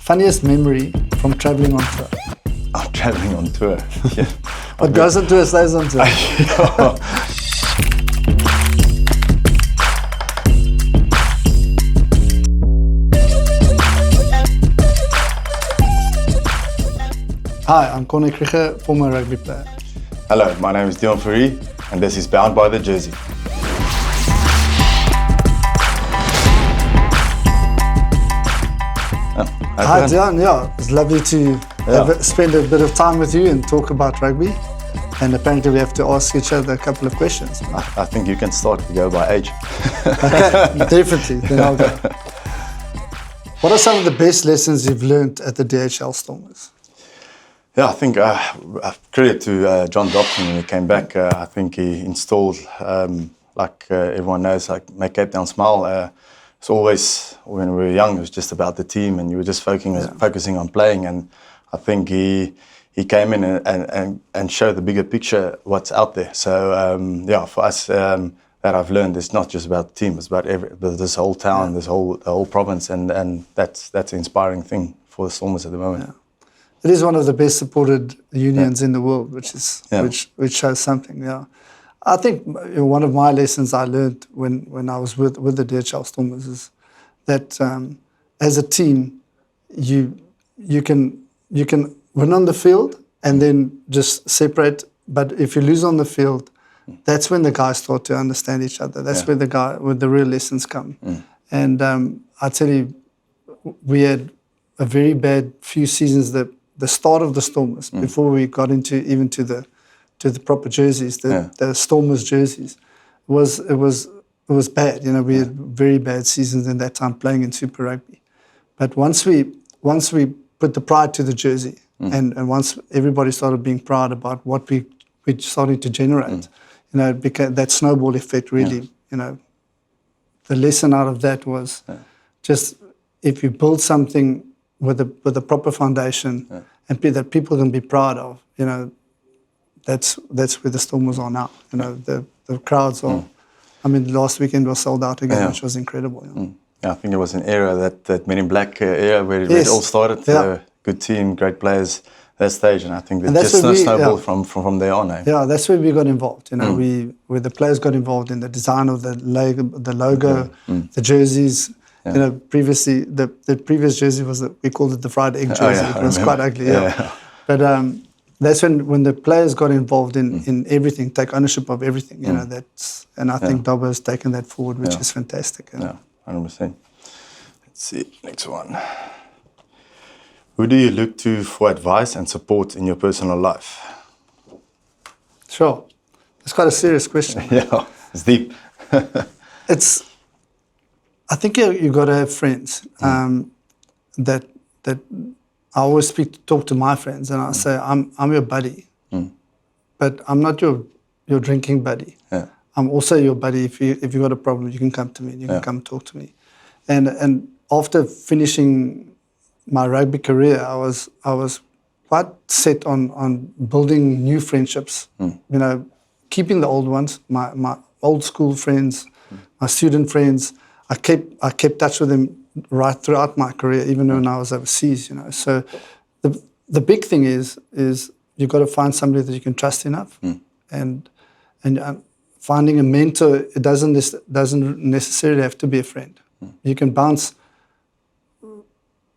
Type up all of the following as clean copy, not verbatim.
Funniest memory from traveling on tour. I'm traveling on tour. Yeah. What goes on tour stays on tour. Hi, I'm Corne Krige, former rugby player. Hello, my name is Deon Fourie, and this is Bound by the Jersey. Hi Deon, yeah, it's lovely to spend a bit of time with you and talk about rugby. And apparently we have to ask each other a couple of questions. I think you can start to go by age. Okay, definitely, then I'll go. What are some of the best lessons you've learned at the DHL Stormers? Yeah, I think credit to John Dobson when he came back. I think he installed, like everyone knows, like make Cape Town smile. It's always, when we were young, it was just about the team and you were just focusing on playing. And I think he came in and showed the bigger picture, what's out there. So yeah, for us, that I've learned, it's not just about the team, it's about this whole town, the whole province, and that's an inspiring thing for the Stormers at the moment. Yeah. It is one of the best supported unions in the world, which shows something. Yeah, I think one of my lessons I learned when I was with the DHL Stormers is that as a team, you can win on the field and then just separate. But if you lose on the field, that's when the guys start to understand each other. That's where the real lessons come. And I tell you, we had a very bad few seasons the start of the Stormers, before we got into the proper jerseys, the Stormers jerseys, it was bad. You know, we had very bad seasons in that time playing in Super Rugby. But once we put the pride to the jersey, and once everybody started being proud about what we're starting to generate, you know, it became that snowball effect. Really, you know, the lesson out of that was just if you build something with a proper foundation and that people can be proud of, you know, that's where the Stormers are now. You know, the crowds are. I mean, last weekend was sold out again, which was incredible. You know? Yeah, I think it was an era that Men in Black era where it all started. Good team, great players. That stage, and I think that just snowballed from there on. Yeah, that's where we got involved. You know, where the players got involved in the design of the logo, the jerseys. You know, previously the previous jersey we called it the fried egg jersey. It was quite ugly. But that's when the players got involved in everything, take ownership of everything. You know, and I think Dobbo has taken that forward, which is fantastic. You know? Yeah, 100%. Let's see, next one. Who do you look to for advice and support in your personal life? Sure, it's quite a serious question. Yeah, it's deep. I think you got to have friends that I always talk to my friends, and I say I'm your buddy, but I'm not your drinking buddy. Yeah. I'm also your buddy. If you got a problem, you can come to me. You can come talk to me. And after finishing my rugby career, I was quite set on building new friendships. You know, keeping the old ones, my old school friends, my student friends. I kept touch with them right throughout my career, even when I was overseas. You know, so the big thing is you've got to find somebody that you can trust enough, and finding a mentor. It doesn't necessarily have to be a friend. You can bounce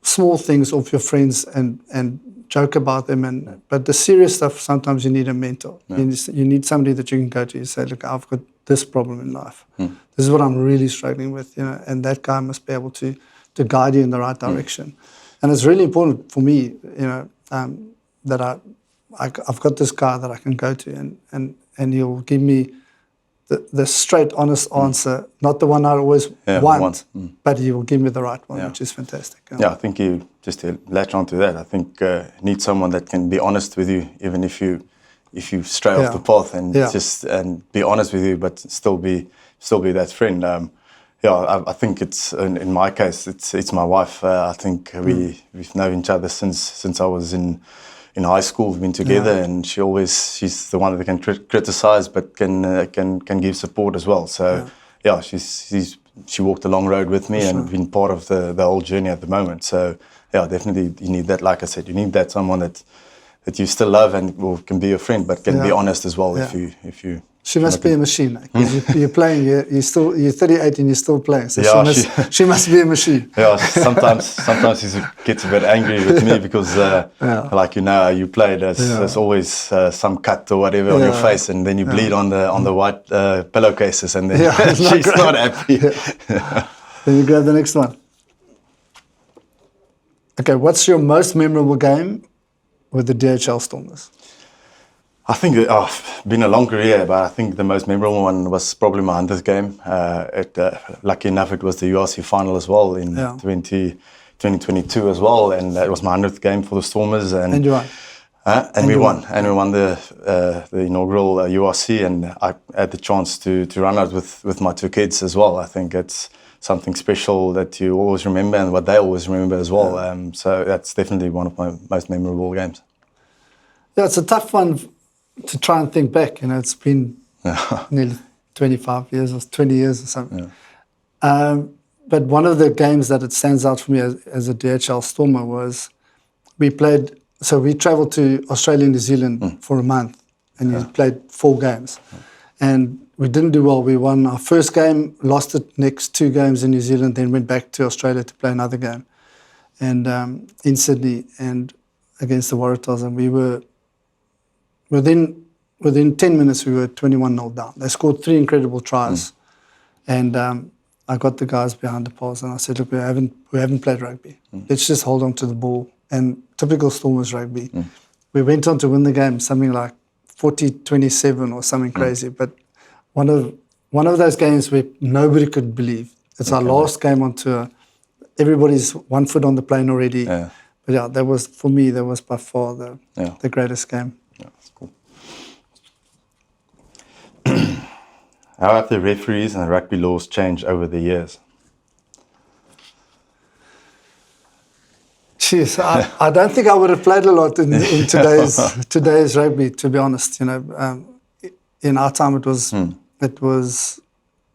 small things off your friends and joke about them, but the serious stuff, sometimes you need a mentor. You need somebody that you can go to. You say, look, I've got this problem in life. This is what I'm really struggling with, you know, and that guy must be able to guide you in the right direction. And it's really important for me, you know, that I've got this guy that I can go to, and he'll give me the straight, honest answer, not the one I always want, but he will give me the right one, which is fantastic. Yeah, I think you, just to latch on to that, I think you need someone that can be honest with you, even if you stray off the path, and just be honest with you, but still be that friend. I think it's in my case, it's my wife. I think we've known each other since I was in high school. We've been together, and she's the one that can criticize, but can give support as well. So she walked a long road with me and been part of the whole journey at the moment. So yeah, definitely you need that. Like I said, you need that someone that you still love and can be your friend, but can be honest as well. If you. She must be a machine, because you're playing. You're 38 and you're still playing. So she must be a machine. Yeah, sometimes he gets a bit angry with me because, like you play. There's always some cut or whatever on your face, and then you bleed on the white pillowcases, and then she's not happy. Then you grab the next one. Okay, what's your most memorable game with the DHL Stormers? I think it's been a long career, but I think the most memorable one was probably my 100th game. Lucky enough, it was the URC final as well in 2022 as well, and it was my 100th game for the Stormers. And you won. And we won. And we won the inaugural URC, and I had the chance to run out with my two kids as well. I think it's something special that you always remember and what they always remember as well. So that's definitely one of my most memorable games. Yeah, it's a tough one to try and think back. It's been nearly 25 years or 20 years or something. But one of the games that it stands out for me as a DHL Stormer was we traveled to Australia and New Zealand for a month, and you played 4 games. And we didn't do well. We won our first game, lost the next 2 games in New Zealand, then went back to Australia to play another game, and in Sydney and against the Waratahs, and we were within 10 minutes we were 21-0 down. They scored 3 incredible tries, and I got the guys behind the poles and I said, look, we haven't played rugby. Let's just hold on to the ball. And typical Stormers rugby, we went on to win the game, something like 40-27 or something crazy. But one of those games where nobody could believe. It's our last game on tour. Everybody's 1 foot on the plane already. Yeah. But yeah, that was by far the greatest game. Yeah, that's cool. How have the referees and rugby laws changed over the years? Jeez, I don't think I would have played a lot in today's rugby, to be honest. In our time it was,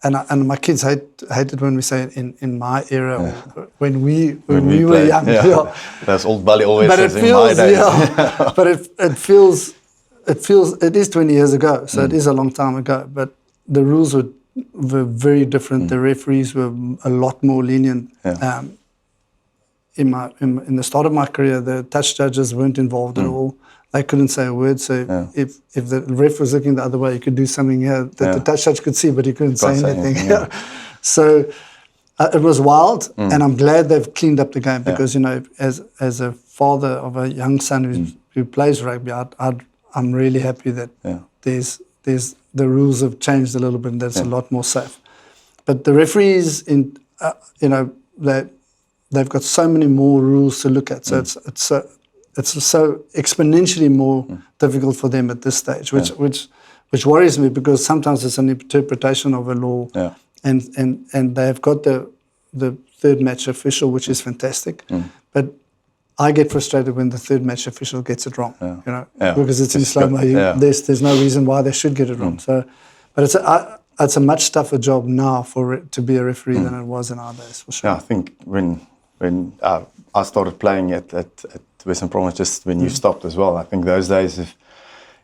and my kids hated when we say in my era, or when we were young. Yeah. That's old Bali always but says it feels, in my days. But it is 20 years ago, so it is a long time ago. But the rules were very different. The referees were a lot more lenient. Yeah. In the start of my career, the touch judges weren't involved at all. They couldn't say a word. So if the ref was looking the other way, he could do something here that the touch judge could see, but he couldn't say anything. So it was wild, and I'm glad they've cleaned up the game because as a father of a young son who plays rugby, I'm really happy that there's the rules have changed a little bit, and that's a lot more safe. But the referees, they've got so many more rules to look at. So it's so exponentially more difficult for them at this stage, which worries me because sometimes it's an interpretation of a law, and they've got the third match official, which is fantastic, but I get frustrated when the third match official gets it wrong, because it's in slow-mo. There's no reason why they should get it wrong. So, but it's a much tougher job now to be a referee than it was in our days, for sure. Yeah, I think when I started playing at Western Province, just when you stopped as well, I think those days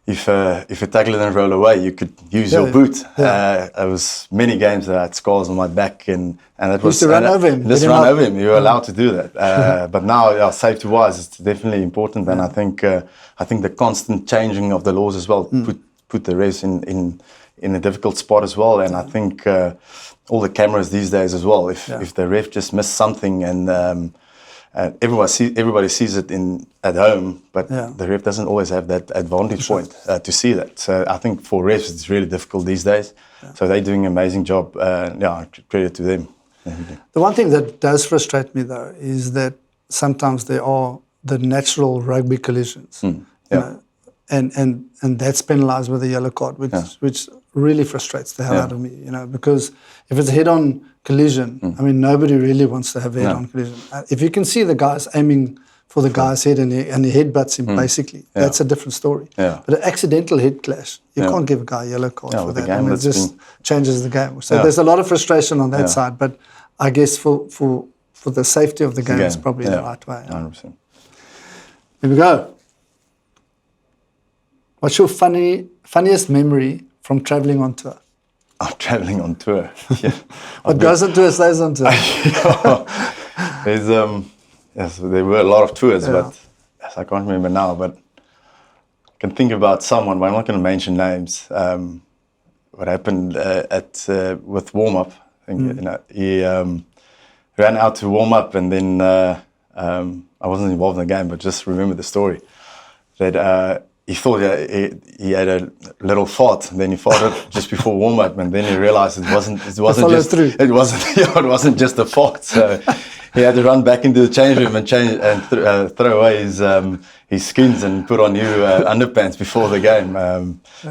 if a tackle didn't roll away, you could use your boot. There was many games that I had scars on my back, and that was to run over him. Just run over him. You were allowed to do that. But now, safety-wise, it's definitely important. And I think the constant changing of the laws as well put the refs in a difficult spot as well. And I think all the cameras these days as well. If the ref just missed something and everybody sees it at home, but the ref doesn't always have that advantage point to see that. So I think for refs it's really difficult these days. So they're doing an amazing job. Credit to them. The one thing that does frustrate me though is that sometimes there are the natural rugby collisions, and that's penalised with a yellow card, which really frustrates the hell out of me. Because if it's a head-on collision, I mean, nobody really wants to have a head-on collision. If you can see the guys aiming for the guy's head and he headbutts him, basically, that's a different story. But an accidental head clash, you can't give a guy a yellow card for that. I mean, it just changes the game. So there's a lot of frustration on that side. But I guess for for the safety of the game is probably the right way. 100%. Here we go. What's your funniest memory from traveling on tour? Oh, traveling on tour. Yeah. What goes on tour stays on tour. There's yes, there were a lot of tours, but yes, I can't remember now. But I can think about someone, but I'm not going to mention names. What happened with warm up? I think he ran out to warm up, and then I wasn't involved in the game, but just remember the story that he thought he had a little fart, and then he farted just before warm up, and then he realized it wasn't just a fart. So he had to run back into the change room and throw away his skins and put on new underpants before the game.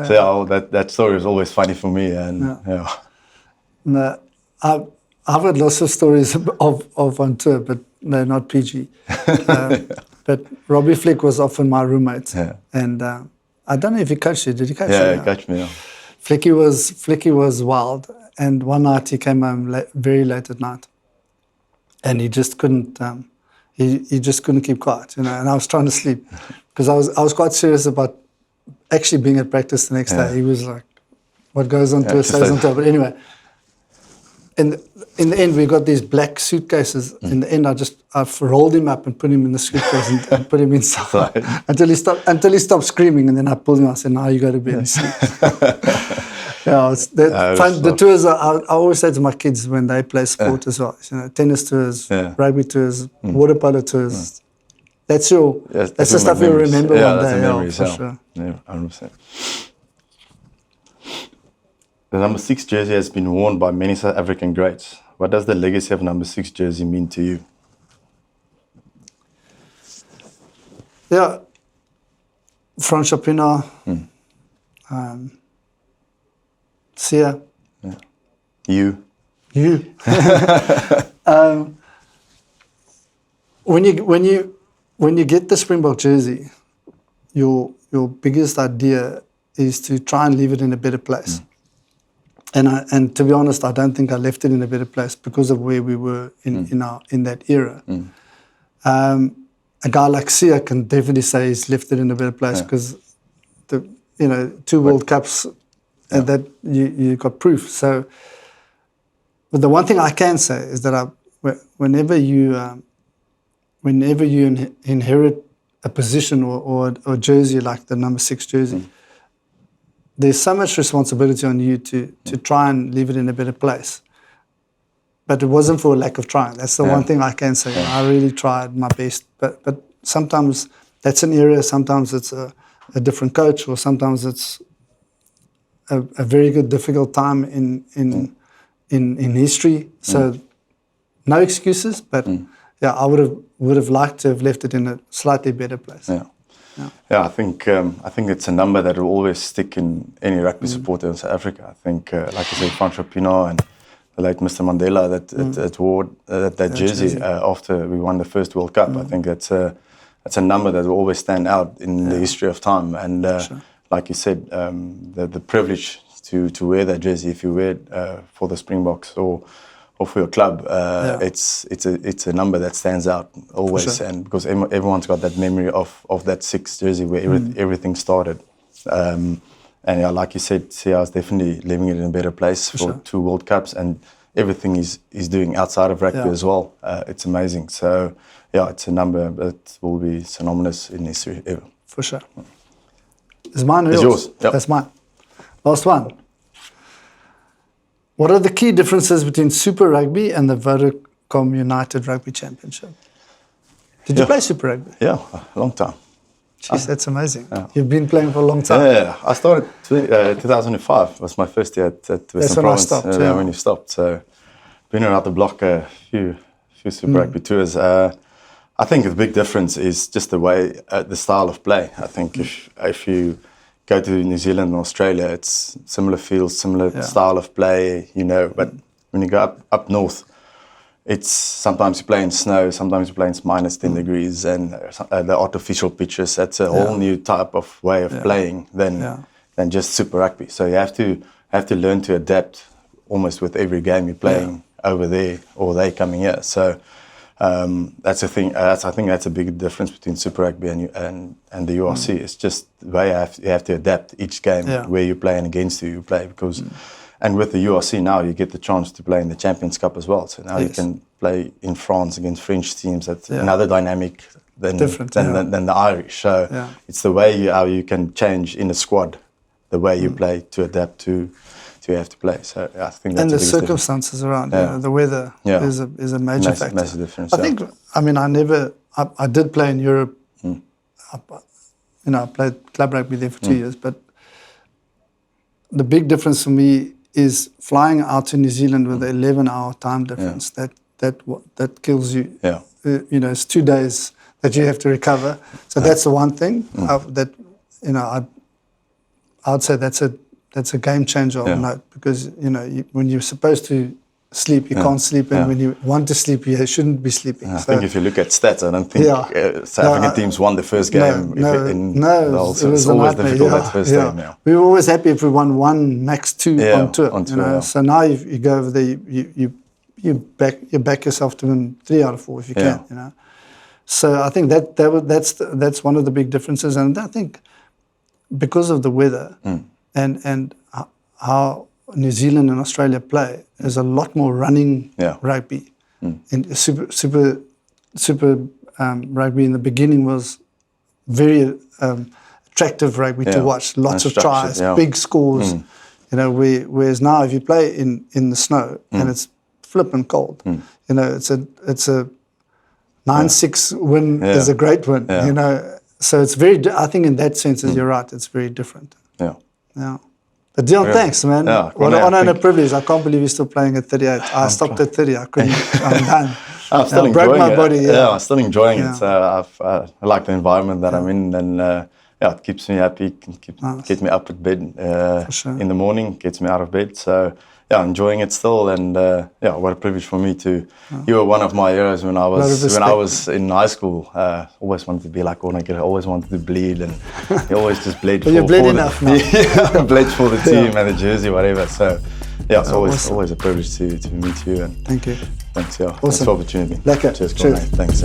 So that story is always funny for me. And No, I've had lots of stories of on tour, but no, not PG. But Robbie Flick was often my roommate, and I don't know if he coached you. Did he coach you? Yeah, he coached me. Yeah. Flicky was wild, and one night he came home very late at night, and he just couldn't. He just couldn't keep quiet, and I was trying to sleep because I was quite serious about actually being at practice the next day. He was like, "What goes on tour stays on tour." But anyway. In the end, we got these black suitcases. In the end, I rolled him up and put him in the suitcase and put him inside until he stopped screaming. And then I pulled him. I said, "Now you go to bed and sleep." The tours. I always say to my kids when they play sport as well. Tennis tours, rugby tours, water polo tours. That's the stuff you'll remember one day. Memories, for sure. Yeah, 100%. The number 6 jersey has been worn by many South African greats. What does the legacy of number 6 jersey mean to you? Yeah, Francois Pienaar, Sia. Yeah. You. When you get the Springbok jersey, your biggest idea is to try and leave it in a better place. And to be honest, I don't think I left it in a better place because of where we were in that era. A guy like Sia can definitely say he's left it in a better place because the 2 World Cups and that you got proof. So, but the one thing I can say is that whenever you inherit a position or a jersey like the number 6 jersey. There's so much responsibility on you to try and leave it in a better place. But it wasn't for a lack of trying. That's the one thing I can say. I really tried my best. But sometimes that's an area, sometimes it's a different coach, or sometimes it's a very good, difficult time in history. So no excuses, but I would have liked to have left it in a slightly better place. Yeah, I think it's a number that will always stick in any rugby supporter in South Africa. I think, like I said, Francois Pienaar and the late Mr. Mandela that wore that jersey after we won the first World Cup. I think that's a number that will always stand out in the history of time. And like you said, the privilege to wear that jersey, if you wear it for the Springboks or for your club, it's a number that stands out always, and because everyone's got that memory of that 6 jersey where everything started. And like you said, Sia is definitely leaving it in a better place for 2 World Cups, and everything he's doing outside of rugby as well. It's amazing. So it's a number that will be synonymous in history ever. For sure. Is mine or yours? Yep. That's mine. Last one. What are the key differences between Super Rugby and the Vodacom United Rugby Championship? Did you play Super Rugby? Yeah, a long time. Jeez, that's amazing. Yeah. You've been playing for a long time. Yeah, I started 2005. Was my first year at Western Province. That's when I stopped. When you stopped. So, been around the block a few Super Rugby tours. I think the big difference is just the way, the style of play. I think if you go to New Zealand and Australia, it's similar fields, similar style of play, but when you go up north, it's sometimes you play in snow, sometimes you play in minus 10 degrees, and the artificial pitches. That's a whole new type of way of playing than just Super Rugby. So you have to learn to adapt almost with every game you're playing over there or they coming here. So That's the thing. I think that's a big difference between Super Rugby and the URC. It's just the way you have to adapt each game where you play and against who you play. Because, and with the URC now, you get the chance to play in the Champions Cup as well. So now you can play in France against French teams. That's another dynamic than the Irish. So it's the way how you can change in a squad, the way you play to adapt to you have to play. So I think that's and the circumstances around, the weather is a major factor. Massive difference. I think. I mean, I did play in Europe. I played club rugby there for 2 years, but the big difference for me is flying out to New Zealand with an 11-hour time difference. That kills you. It's 2 days that you have to recover. So that's the one thing I'd say that's a game changer of note, because when you're supposed to sleep, you can't sleep, and when you want to sleep, you shouldn't be sleeping. I think if you look at stats, I don't think South African teams won the first game. It was always difficult that first game. We were always happy if we won 1, max 2 on tour. So now you go over there, you back yourself to win 3 out of 4 if you can. So I think that's one of the big differences, and I think because of the weather and how New Zealand and Australia play, there's a lot more running rugby. And super rugby in the beginning was very attractive rugby to watch. Lots of tries, big scores. Whereas now if you play in the snow and it's flipping cold, it's a 9-6 win is a great win. So it's very. I think in that sense, you're right. It's very different. Yeah. But Deon, thanks, man. What an honor and a privilege. I can't believe you're still playing at 38. I stopped at 30. I couldn't. I'm done. I'm still enjoying broke my it. body. I'm still enjoying it. I like the environment that I'm in, and it keeps me happy. Gets me up at bed in the morning. Gets me out of bed. So enjoying it still, and what a privilege for me to. You were one of my heroes when I was in high school. Always wanted to be like Corne Krige. Always wanted to bleed, and he always just bled. But you bled enough now. Bled for the team and the jersey, whatever. So it's always a privilege to meet you. And thank you. Thanks, Awesome. Thanks for the opportunity. Lekker. Cheers, Corne. Thanks,